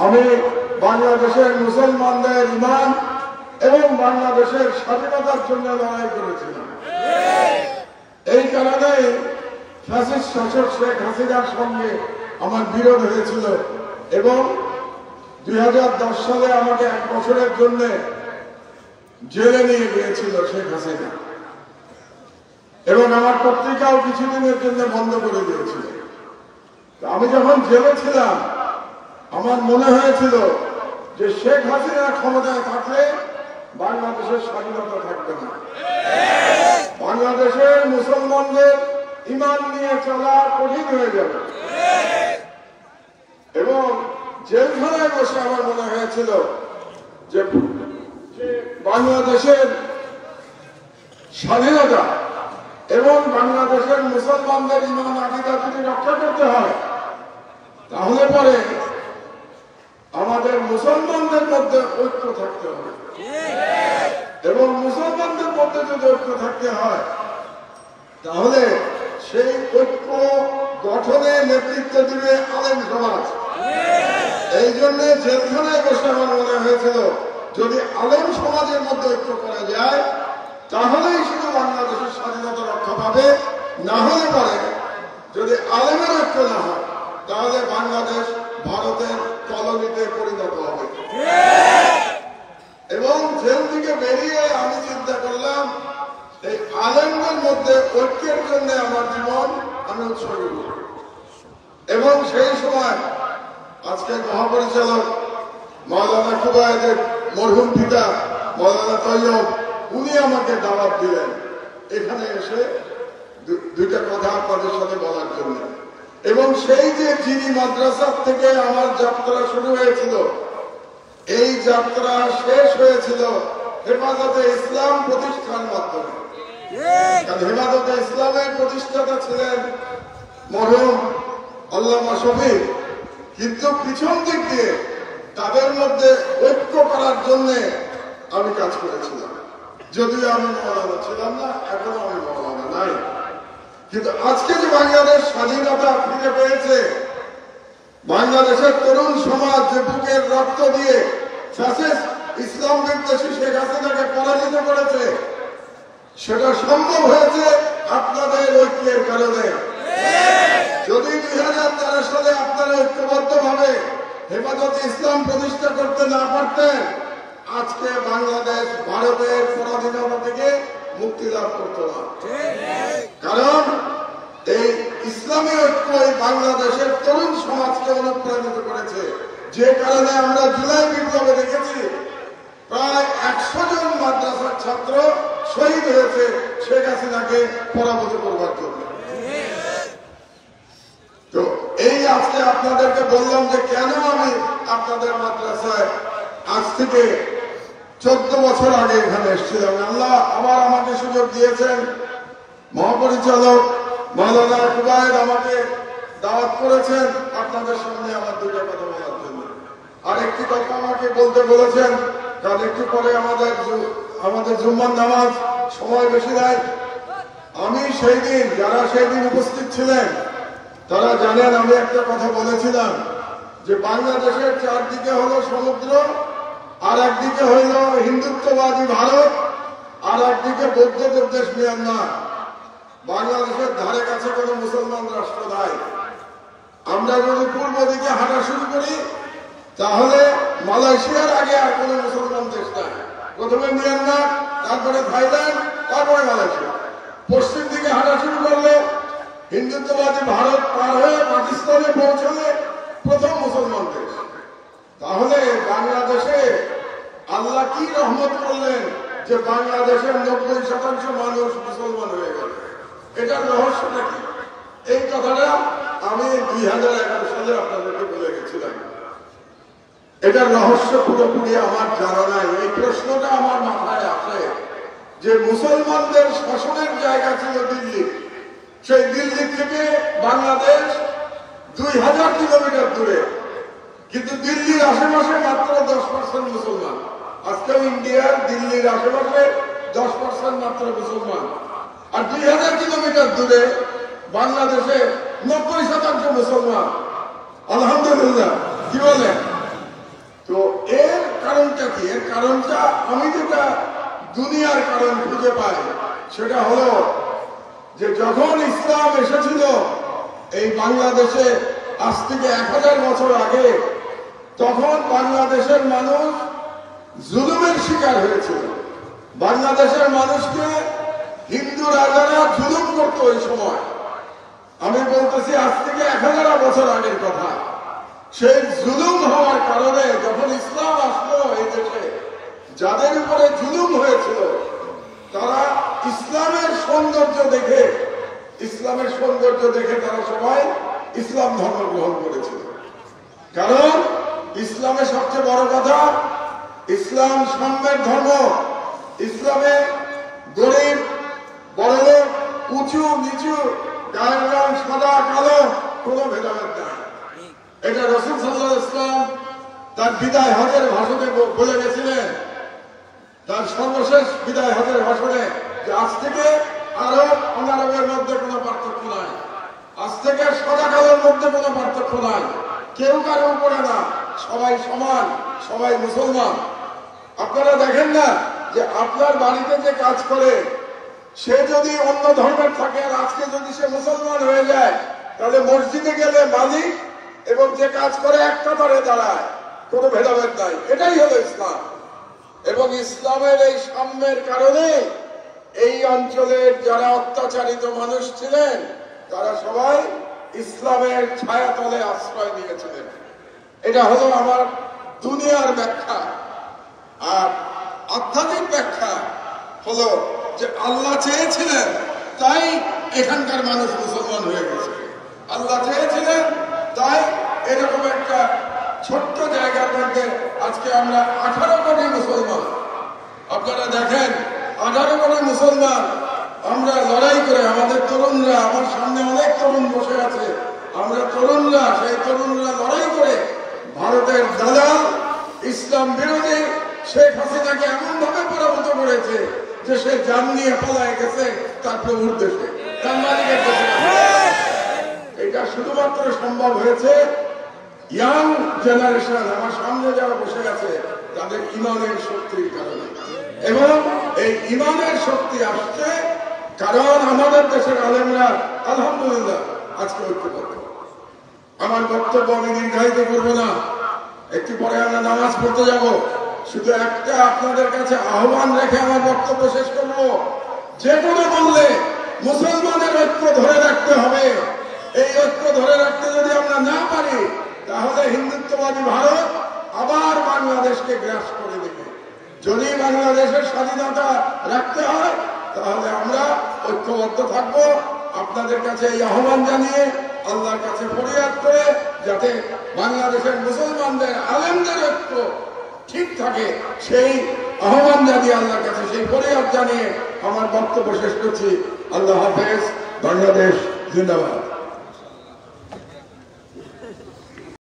আমি বাংলাদেশের মুসলমানদের ঈমান এবং বাংলাদেশের স্বাধীনতার জন্য লড়াই করেছিলাম। এই কারণে ফ্যাসিস্ট শাসক শেখ হাসিনার সঙ্গে আমার বিরোধ হয়েছিল এবং 2010 সালে আমাকে 1 বছরের জন্য জেলে নিয়ে গিয়েছিল শেখ হাসিনা এবং আমার পত্রিকাও কিছুদিনের জন্য বন্ধ করে দিয়েছিল। আমি যখন জেলে ছিলাম আমার মনে হয়েছিল যে শেখ হাসিনা ক্ষমতায় থাকলে বাংলাদেশের স্বাধীনতা থাকবে না, বাংলাদেশের মুসলমানদের ঈমান নিয়ে চলা কঠিন হয়ে যাবে এবং জেলখানায় বসে আমার মনে হয়েছিল যে বাংলাদেশের স্বাধীনতা এবং বাংলাদেশের মুসলমানদের ঈমান আকীদা যদি রক্ষা করতে হয় তাহলে পরে আমাদের মুসলমানদের মধ্যে ঐক্য থাকতে হবে এবং মুসলমানদের মধ্যে যদি ঐক্য থাকতে হয় তাহলে সেই ঐক্য গঠনে নেতৃত্ব দিবে আলেম সমাজ। এই জন্য জেলখানায় বসে আমার মনে হয়েছিল যদি আলেম সমাজের মধ্যে ঐক্য করা যায় তাহলেই শুধু বাংলাদেশের স্বাধীনতা রক্ষা পাবে, না হলে পরে যদি আলেমের ঐক্য না হয় তাহলে বাংলাদেশ ভারতের কলোনিতে পরিণত হবে। এবং জেল থেকে বেরিয়ে আমি চিন্তা করলাম এই আলেমদের মধ্যে ঐক্যের জন্য আমার জীবন আমি উৎসর্গ করব এবং সেই সময় আজকে মহাপরিচালক মাওলানা কুবায়েদের মরহুম পিতা মাওলানা তৈয়ব উনি আমাকে দাওয়াত দিলেন এখানে এসে দুইটা কথা আপনাদের সাথে বলার জন্য। এবং সেই যে জিনি মাদ্রাসা থেকে আমার যাত্রা শুরু হয়েছিল এই যাত্রা শেষ হয়েছিল হেফাজতে ইসলাম প্রতিষ্ঠার মাধ্যমে। হেফাজতে ইসলামের প্রতিষ্ঠাতা ছিলেন মরহুম আল্লামা শফিক, কিন্তু পিছন দিক দিয়ে তাদের মধ্যে ঐক্য করার জন্য আমি কাজ করেছিলাম। যদিও আমি মওলানা ছিলাম না, এখনো আমি মওলানা নাই, কিন্তু আজকে যে বাংলাদেশ স্বাধীনতা ফিরে পেয়েছে, বাংলাদেশের তরুণ সমাজ যে বুকের রক্ত দিয়ে ফ্যাসিস্ট ইসলাম বিদ্বেষী শেখ হাসিনাকে পরাজিত করেছে সেটা সম্ভব হয়েছে আপনাদের ঐক্যের কারণে। যদি 2013 সালে আপনারা ঐক্যবদ্ধ ভাবে হেফাজতে ইসলাম প্রতিষ্ঠা করতে না পারতেন আজকে বাংলাদেশ ভারতের পরাধীনতা থেকে মুক্তি লাভ করত না। কারণ এই ইসলামী ঐক্য বাংলাদেশের তরুণ সমাজকে অনুপ্রাণিত করেছে, যে কারণে আমরা জুলাই বিপ্লবে দেখেছি প্রায় 100 জন মাদ্রাসার ছাত্র শহীদ হয়েছে শেখ হাসিনাকে পরাভূত করবার জন্য। তো এই আজকে আপনাদেরকে বললাম যে কেন আমি আপনাদের মাদ্রাসায় আজ থেকে 14 বছর আগে এখানে এসেছিলাম। আল্লাহ আবার আমাকে সুযোগ দিয়েছেন, মহাপরিচালক মাওলানা কুবায়েদ আমাকে দাওয়াত করেছেন আপনাদের সামনে আমার দুটো কথা বলার জন্য। আর একটি কথা আমাকে বলতে বলেছেন, কারণ একটু পরে আমাদের জুম্মার নামাজ সময় বেশি দেয়। আমি সেই দিন যারা সেই দিন উপস্থিত ছিলেন তারা জানেন আমি একটা কথা বলেছিলাম যে বাংলাদেশের চারদিকে হলো সমুদ্র, আর একদিকে হইল হিন্দুত্ববাদী ভারত, আর একদিকে বৌদ্ধদের দেশ মিয়ানমার। বাংলাদেশের ধারে কাছে কোনো মুসলমান রাষ্ট্র নাই। আমরা যদি পূর্ব দিকে হাঁটা শুরু করি তাহলে মালয়েশিয়ার আগে আর কোনো মুসলমান দেশ নাই। প্রথমে মিয়ানমার, তারপরে থাইল্যান্ড, তারপরে মালয়েশিয়া। পশ্চিম দিকে হাঁটা শুরু করলে হিন্দুত্ববাদী ভারত পার হয়ে পাকিস্তানে পৌঁছলে প্রথম মুসলমান দেশ। তাহলে বাংলাদেশে আল্লাহ কি রহমত করলেন যে বাংলাদেশের 90% মানুষ মুসলমান হয়ে গেল? এটার রহস্যটা কি? এই কথাটা আমি 2011 সালে আপনাদেরকে বলে গেছিলাম। এটার রহস্য পুরোপুরি আমার জানা নাই। এই প্রশ্নটা আমার মাথায় আসে যে মুসলমানদের শাসনের জায়গা ছিল দিল্লি, সেই দিল্লি থেকে বাংলাদেশ 2000 কিলোমিটার দূরে, কিন্তু দিল্লির আশেপাশে মাত্র 10% মুসলমান। আজকেও ইন্ডিয়ার দিল্লির আশেপাশে 10% মাত্র মুসলমান, আর 2000 কিলোমিটার দূরে বাংলাদেশে 90% মুসলমান। আলহামদুলিল্লাহ, কি বলেন? আমি যেটা দুনিয়ার কারণ খুঁজে পাই সেটা হলো যে যখন ইসলাম এসেছিল এই বাংলাদেশে আজ থেকে 1000 বছর আগে, তখন বাংলাদেশের মানুষ জুলুমের শিকার হয়েছিল। বাংলাদেশের মানুষকে হিন্দু রাজারা জুলুম করতো ওই সময়। আমি বলতেছি আজ থেকে 1000 বছর আগের কথা। সেই জুলুম হওয়ার কারণে যখন ইসলাম আসলো এই দেশে, যাদের উপরে জুলুম হয়েছিল তারা ইসলামের সৌন্দর্য দেখে তারা সবাই ইসলাম ধর্ম গ্রহণ করেছিল। কারণ ইসলামের সবচেয়ে বড় কথা, ইসলাম সাম্যের ধর্ম। ইসলামে গরিব বড়লোক, উঁচু নিচু, গায়ের রং সাদা কালো কোনো ভেদাভেদ নাই। এটা রাসূল সাল্লাল্লাহু আলাইহি ওয়াসাল্লাম তার বিদায় হজের ভাষণে বলে গেছিলেন, তার সর্বশেষ বিদায় হজের ভাষণে, যে আজ থেকে আরব অনারবের মধ্যে কোনো পার্থক্য নাই, আজ থেকে সাদা কালোর মধ্যে কোনো পার্থক্য নাই, কেউ কারো উপরে না, সবাই সমান, সবাই মুসলমান। আপনারা দেখেন না যে আপনার বাড়িতে যে কাজ করে সে যদি অন্য ধর্মের থাকে আর আজকে যদি সে মুসলমান হয়ে যায়, তাহলে মসজিদে গেলে মালিক এবং যে কাজ করে এক কাতারে দাঁড়ায়, কোনো ভেদাভেদ নাই। এটাই হলো ইসলাম। এবং ইসলামের এই সাম্যের কারণে এই অঞ্চলের যারা অত্যাচারিত মানুষ ছিলেন তারা সবাই ইসলামের ছায়াতলে আশ্রয় নিয়েছিলেন। এটা হলো আমার দুনিয়ার ব্যাখ্যা। আর আধ্যাত্মিক ব্যাখ্যা হলো যে আল্লাহ চেয়েছিলেন তাই এখানকার মানুষ মুসলমান হয়ে গেছে। আল্লাহ চেয়েছিলেন তাই এরকম একটা ছোট্ট জায়গার মধ্যে আজকে আমরা 18 কোটি মুসলমান। আপনারা দেখেন 18 কোটি মুসলমান আমরা লড়াই করে, আমাদের তরুণরা, আমার সামনে অনেক তরুণ বসে আছে, আমরা তরুণরা, সেই তরুণরা লড়াই করে ভারতের দালাল ইসলাম বিরোধী শেখ হাসিনাকে এমন ভাবে পরাভূত করেছে যে সে জান নিয়ে পালায় গেছে তার প্রভুর দেশে, তার মালিকের দেশে। এটা শুধুমাত্র সম্ভব হয়েছে ইয়াং জেনারেশন, আমার সামনে যারা বসে আছে তাদের ইমানের শক্তির কারণে। এবং এই ইমানের শক্তি আসছে কারণ আমাদের দেশের আলেমরা আলহামদুলিল্লাহ আজকে ঐক্যবদ্ধ। আমার বক্তব্য আমি দীর্ঘায়িত করবো না, একটু পরে আমরা নামাজ পড়তে যাব। শুধু একটা আপনাদের কাছে আহ্বান রেখে আমার বক্তব্য শেষ করবো। যে কোনো মূল্যে মুসলমানের ঐক্য ধরে রাখতে হবে। এই ঐক্য ধরে রাখতে যদি আমরা না পারি তাহলে হিন্দুত্ববাদী ভারত আবার বাংলাদেশকে গ্রাস করে দেবে। যদি বাংলাদেশের স্বাধীনতা রাখতে হয় তাহলে আমরা ঐক্যবদ্ধ থাকবো। আপনাদের কাছে এই আহ্বান জানিয়ে আল্লাহর কাছে ফরিয়াদ করে যাতে বাংলাদেশের মুসলমানদের আলেমদের ঐক্য ঠিক থাকে, সেই আহ্বান জানিয়ে আল্লাহর কাছে সেই ফরিয়াদ জানিয়ে আমার বক্তব্য শেষ করছি। আল্লাহ হাফেজ। বাংলাদেশ জিন্দাবাদ।